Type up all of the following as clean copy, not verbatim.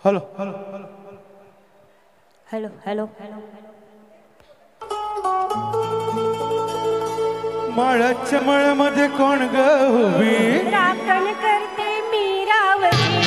hello hello hello hello माळाच्या मळ्यामध्ये कोण ग उभी राखण करते मी रावजी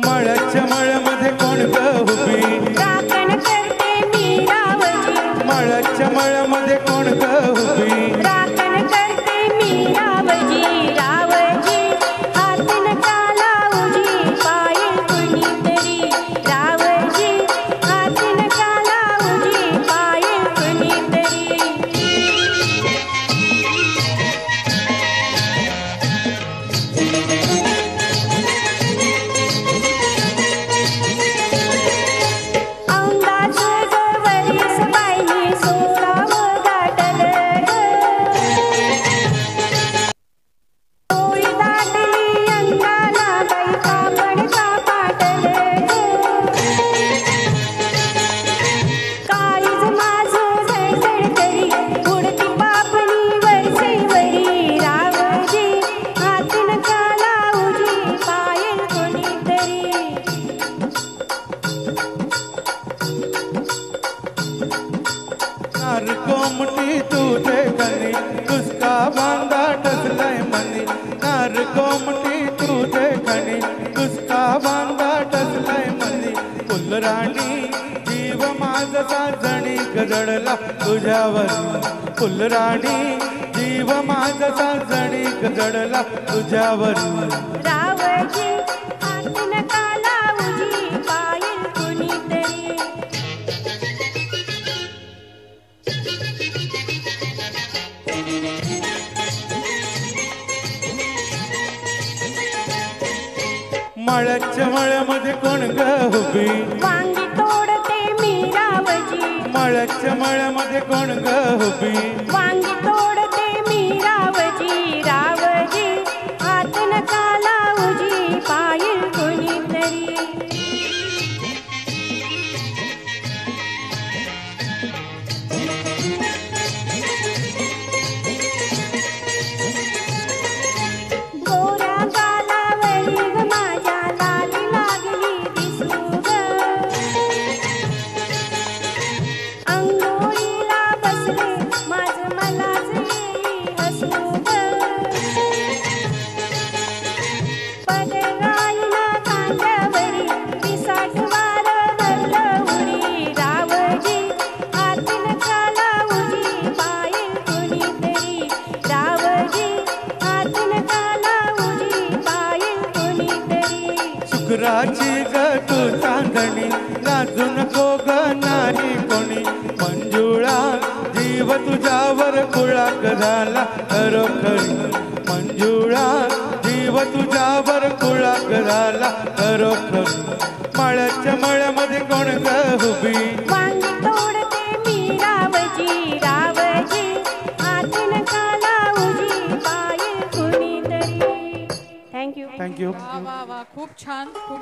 माळाच्या मळ्यामध्ये कोण ग उभी राखण करते मी रावजी माळाच्या मळ्यामध्ये कोण ग उभी राखण करते मी रावजी रावजी हात नका लावूजी पाय कुणीतरी रावजी हात नका लावूजी पाय कुणीतरी नार कोमटी तुझे कनी उसका बांधा टसलाय मनी नार कोमटी तुझे कनी उसका बांधा टसलाय मनी फुलराणी जीव माझा जणी गजडला तुझ्यावर फुलराणी जीव माझा जणी गजडला तुझ्यावर रावजी हात नका लावूजी पायल कुणीतरी माळ्याच्या मळ्यामध्ये कोण ग उभी वांगी तोडते मी रावजी माळ्याच्या मळ्यामध्ये कोण ग उभी वांगी तोडते मी रावजी रावजी हात नका लावूजी पायल कुणीतरी गोरा गालावरी ग माझ्या लाली लागली दिसू ग अंघोळीला बसले माझं मलाच येई हसू ग पदराईला खांद्यावरी पिसाट वार भरलं उडी रावजी हात नका लावूजी पायल कुणीतरी रावजी हात नका लावूजी पायल कुणीतरी शुक्राची ग तू चांदणी लाजू नको ग नाही कोणी मंजुळा जीव तुझ्यावर कुळाक झाला खरोखरी मंजुळा जीव तुझ्यावर कुळाक झाला खरोखरी माळ्याच्या मळ्यामध्ये कोण ग उभी वांगी तोडते मी रावजी रावजी हात नका लावूजी पायल कुणीतरी थँक्यू थँक्यू वा वा वा खूप छान खूप